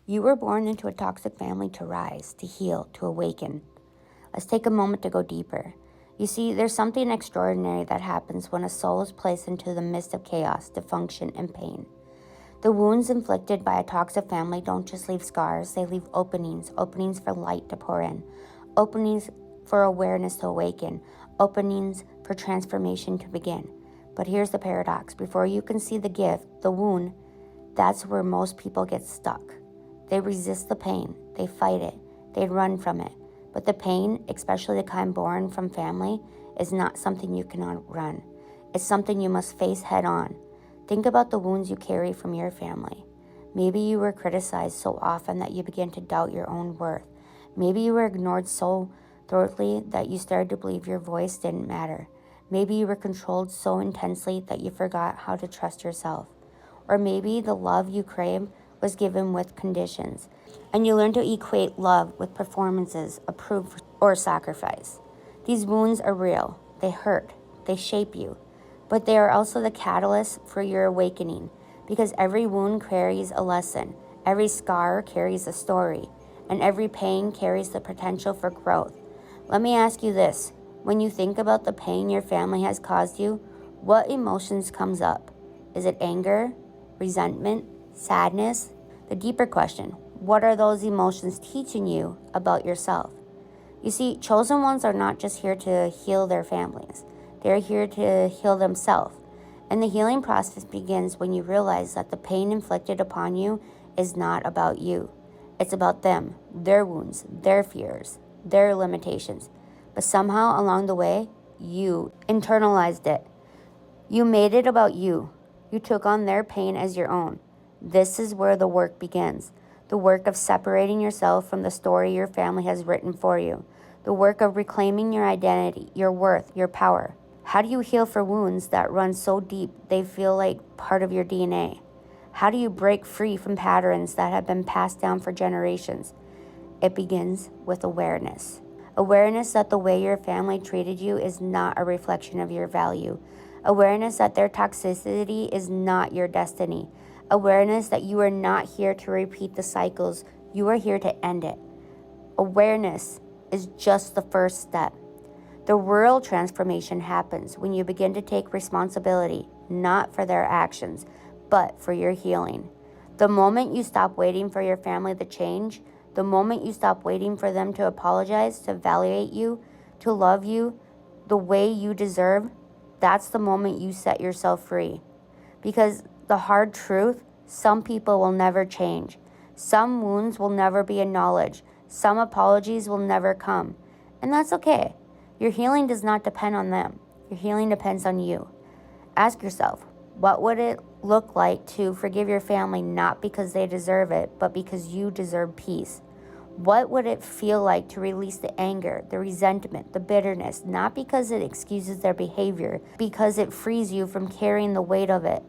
You were born into a toxic family to rise, to heal, to awaken. Let's take a moment to go deeper. You see, there's something extraordinary that happens when a soul is placed into the midst of chaos, dysfunction, and pain. The wounds inflicted by a toxic family don't just leave scars, they leave openings for light to pour in, openings for awareness to awaken, openings for transformation to begin. But here's the paradox. Before you can see the gift, the wound, that's where most people get stuck. They resist the pain, they fight it, they run from it. But the pain, especially the kind born from family, is not something you can outrun. It's something you must face head on. Think about the wounds you carry from your family. Maybe you were criticized so often that you began to doubt your own worth. Maybe you were ignored so thoroughly that you started to believe your voice didn't matter. Maybe you were controlled so intensely that you forgot how to trust yourself. Or maybe the love you crave was given with conditions, and you learned to equate love with performances, approved or sacrifice. These wounds are real. They hurt. They shape you. But they are also the catalyst for your awakening, because every wound carries a lesson, every scar carries a story, and every pain carries the potential for growth. Let me ask you this. When you think about the pain your family has caused you, what emotions comes up? Is it anger, resentment, sadness? The deeper question, what are those emotions teaching you about yourself? You see, chosen ones are not just here to heal their families. They're here to heal themselves. And the healing process begins when you realize that the pain inflicted upon you is not about you. It's about them, their wounds, their fears, their limitations. But somehow along the way, you internalized it. You made it about you. You took on their pain as your own. This is where the work begins. The work of separating yourself from the story your family has written for you. The work of reclaiming your identity, your worth, your power. How do you heal for wounds that run so deep they feel like part of your DNA? How do you break free from patterns that have been passed down for generations? It begins with awareness. Awareness that the way your family treated you is not a reflection of your value. Awareness that their toxicity is not your destiny. Awareness that you are not here to repeat the cycles, you are here to end it. Awareness is just the first step. The real transformation happens when you begin to take responsibility, not for their actions, but for your healing. The moment you stop waiting for your family to change, the moment you stop waiting for them to apologize, to validate you, to love you the way you deserve, that's the moment you set yourself free. Because the hard truth, some people will never change. Some wounds will never be acknowledged. Some apologies will never come. And that's okay. Your healing does not depend on them. Your healing depends on you. Ask yourself, what would it look like to forgive your family not because they deserve it, but because you deserve peace? What would it feel like to release the anger, the resentment, the bitterness, not because it excuses their behavior, because it frees you from carrying the weight of it?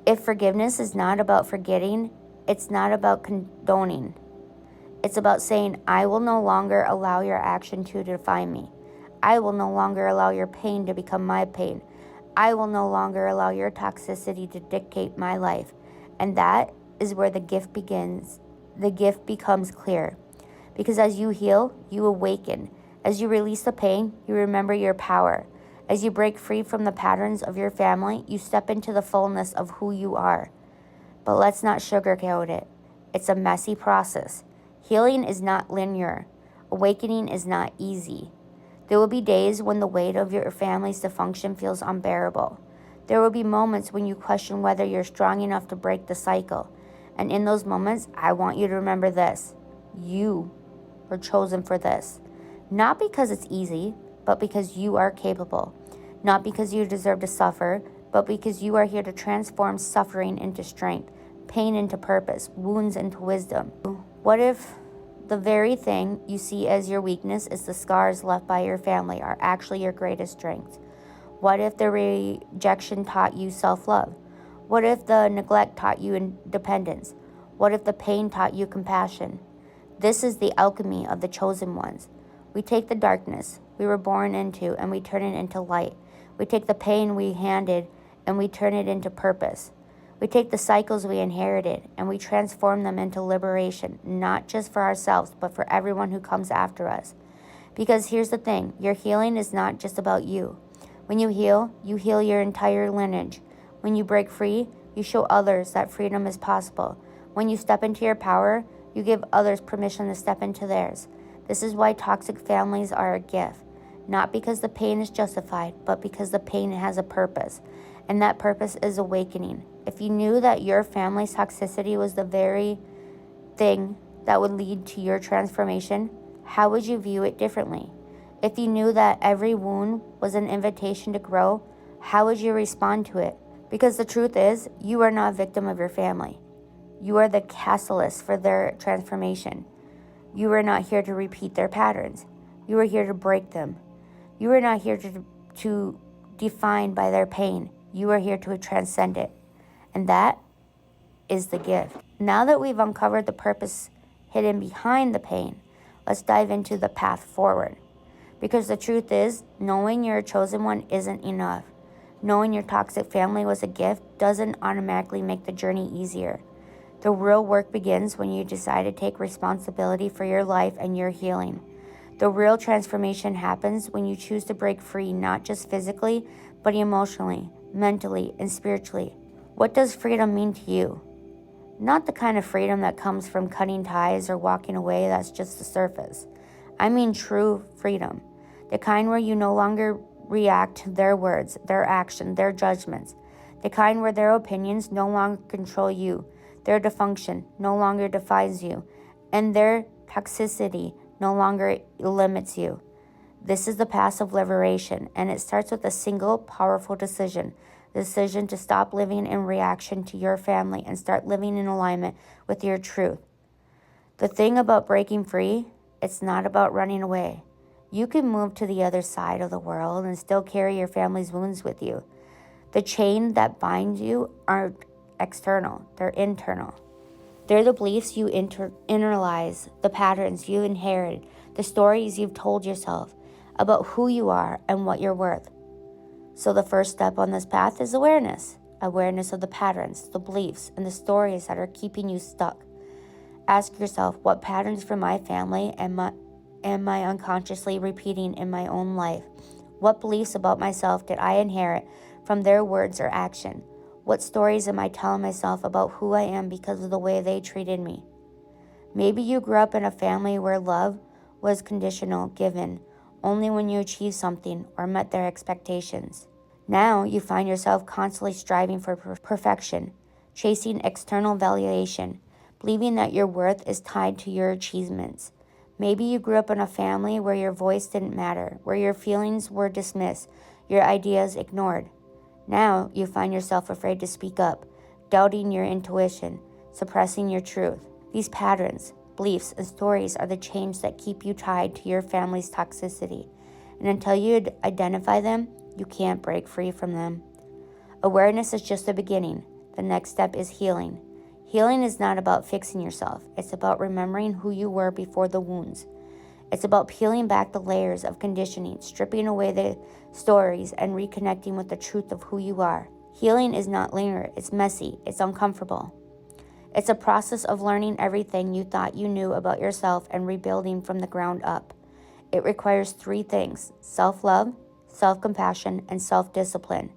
If forgiveness is not about forgetting, it's not about condoning. It's about saying, I will no longer allow your action to define me. I will no longer allow your pain to become my pain. I will no longer allow your toxicity to dictate my life. And that is where the gift begins. The gift becomes clear. Because as you heal, you awaken. As you release the pain, you remember your power. As you break free from the patterns of your family, you step into the fullness of who you are. But let's not sugarcoat it. It's a messy process. Healing is not linear. Awakening is not easy. There will be days when the weight of your family's dysfunction feels unbearable. There will be moments when you question whether you're strong enough to break the cycle. And in those moments, I want you to remember this. You were chosen for this. Not because it's easy, but because you are capable. Not because you deserve to suffer, but because you are here to transform suffering into strength, pain into purpose, wounds into wisdom. What if the very thing you see as your weakness is the scars left by your family are actually your greatest strength? What if the rejection taught you self-love? What if the neglect taught you independence? What if the pain taught you compassion? This is the alchemy of the chosen ones. We take the darkness we were born into and we turn it into light. We take the pain we handed and we turn it into purpose. We take the cycles we inherited and we transform them into liberation, not just for ourselves, but for everyone who comes after us. Because here's the thing, your healing is not just about you. When you heal your entire lineage. When you break free, you show others that freedom is possible. When you step into your power, you give others permission to step into theirs. This is why toxic families are a gift. Not because the pain is justified, but because the pain has a purpose. And that purpose is awakening. If you knew that your family's toxicity was the very thing that would lead to your transformation, how would you view it differently? If you knew that every wound was an invitation to grow, how would you respond to it? Because the truth is, you are not a victim of your family. You are the catalyst for their transformation. You are not here to repeat their patterns. You are here to break them. You are not here to define by their pain. You are here to transcend it. And that is the gift. Now that we've uncovered the purpose hidden behind the pain, let's dive into the path forward. Because the truth is, knowing you're a chosen one isn't enough. Knowing your toxic family was a gift doesn't automatically make the journey easier. The real work begins when you decide to take responsibility for your life and your healing. The real transformation happens when you choose to break free, not just physically, but emotionally, mentally, and spiritually. What does freedom mean to you? Not the kind of freedom that comes from cutting ties or walking away that's just the surface. I mean true freedom. The kind where you no longer react to their words, their action, their judgments. The kind where their opinions no longer control you. Their dysfunction no longer defines you. And their toxicity no longer limits you. This is the path of liberation, and it starts with a single powerful decision. The decision to stop living in reaction to your family and start living in alignment with your truth. The thing about breaking free, it's not about running away. You can move to the other side of the world and still carry your family's wounds with you. The chain that binds you aren't external, they're internal. They're the beliefs you internalize, the patterns you inherit, the stories you've told yourself about who you are and what you're worth. So the first step on this path is awareness. Awareness of the patterns, the beliefs, and the stories that are keeping you stuck. Ask yourself, what patterns from my family am I unconsciously repeating in my own life? What beliefs about myself did I inherit from their words or action? What stories am I telling myself about who I am because of the way they treated me? Maybe you grew up in a family where love was conditional, given only when you achieved something or met their expectations. Now you find yourself constantly striving for perfection, chasing external validation, believing that your worth is tied to your achievements. Maybe you grew up in a family where your voice didn't matter, where your feelings were dismissed, your ideas ignored. Now you find yourself afraid to speak up, doubting your intuition, suppressing your truth. These patterns, beliefs, and stories are the chains that keep you tied to your family's toxicity. And until you identify them, you can't break free from them. Awareness is just the beginning. The next step is healing. Healing is not about fixing yourself. It's about remembering who you were before the wounds. It's about peeling back the layers of conditioning, stripping away the stories, and reconnecting with the truth of who you are. Healing is not linear. It's messy. It's uncomfortable. It's a process of learning everything you thought you knew about yourself and rebuilding from the ground up. It requires 3 things: self-love, self-compassion, and self-discipline.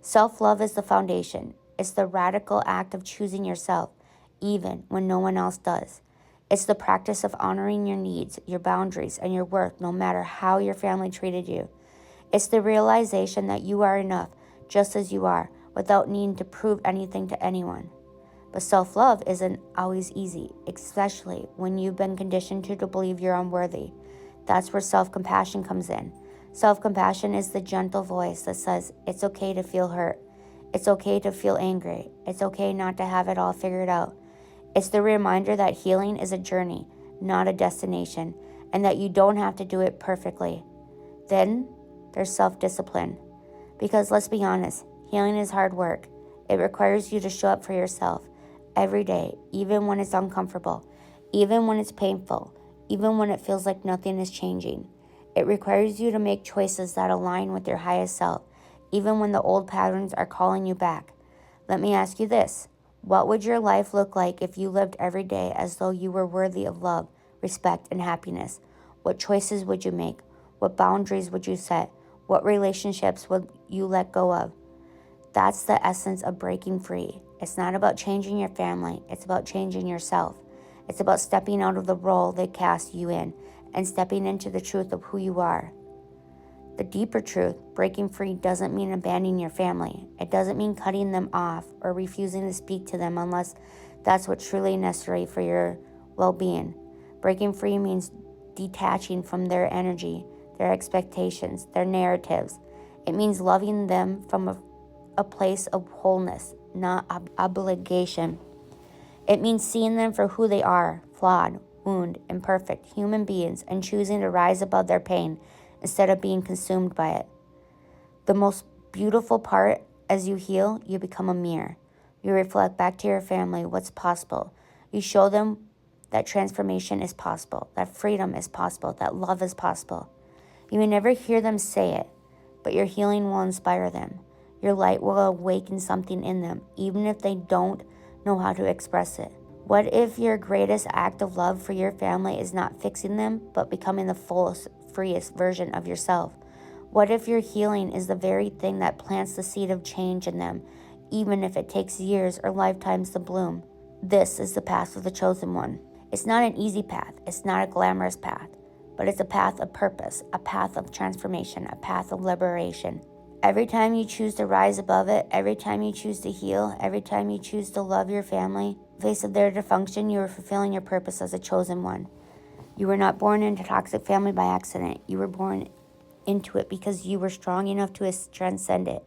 Self-love is the foundation. It's the radical act of choosing yourself, even when no one else does. It's the practice of honoring your needs, your boundaries, and your worth, no matter how your family treated you. It's the realization that you are enough, just as you are, without needing to prove anything to anyone. But self-love isn't always easy, especially when you've been conditioned to believe you're unworthy. That's where self-compassion comes in. Self-compassion is the gentle voice that says, it's okay to feel hurt. It's okay to feel angry. It's okay not to have it all figured out. It's the reminder that healing is a journey, not a destination, and that you don't have to do it perfectly. Then there's self-discipline. Because let's be honest, healing is hard work. It requires you to show up for yourself every day, even when it's uncomfortable, even when it's painful, even when it feels like nothing is changing. It requires you to make choices that align with your highest self, even when the old patterns are calling you back. Let me ask you this. What would your life look like if you lived every day as though you were worthy of love, respect, and happiness? What choices would you make? What boundaries would you set? What relationships would you let go of? That's the essence of breaking free. It's not about changing your family. It's about changing yourself. It's about stepping out of the role they cast you in and stepping into the truth of who you are. The deeper truth, breaking free, doesn't mean abandoning your family. It doesn't mean cutting them off or refusing to speak to them unless that's what's truly necessary for your well-being. Breaking free means detaching from their energy, their expectations, their narratives. It means loving them from a place of wholeness, not obligation. It means seeing them for who they are, flawed, wounded, imperfect human beings, and choosing to rise above their pain instead of being consumed by it. The most beautiful part, as you heal, you become a mirror. You reflect back to your family what's possible. You show them that transformation is possible, that freedom is possible, that love is possible. You may never hear them say it, but your healing will inspire them. Your light will awaken something in them, even if they don't know how to express it. What if your greatest act of love for your family is not fixing them, but becoming the fullest, freest version of yourself? What if your healing is the very thing that plants the seed of change in them, even if it takes years or lifetimes to bloom? This is the path of the chosen one. It's not an easy path. It's not a glamorous path, but it's a path of purpose, a path of transformation, a path of liberation. Every time you choose to rise above it, every time you choose to heal, every time you choose to love your family, in the face of their dysfunction, you are fulfilling your purpose as a chosen one. You were not born into a toxic family by accident. You were born into it because you were strong enough to transcend it,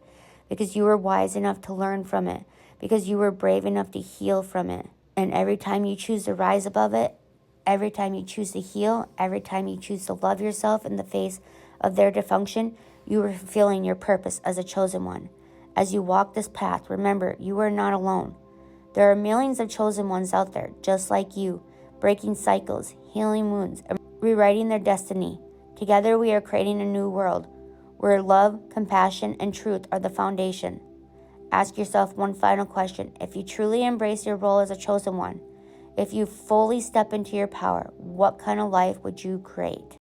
because you were wise enough to learn from it, because you were brave enough to heal from it. And every time you choose to rise above it, every time you choose to heal, every time you choose to love yourself in the face of their dysfunction, you are fulfilling your purpose as a chosen one. As you walk this path, remember, you are not alone. There are millions of chosen ones out there, just like you, breaking cycles, healing wounds, and rewriting their destiny. Together we are creating a new world, where love, compassion, and truth are the foundation. Ask yourself one final question. If you truly embrace your role as a chosen one, if you fully step into your power, what kind of life would you create?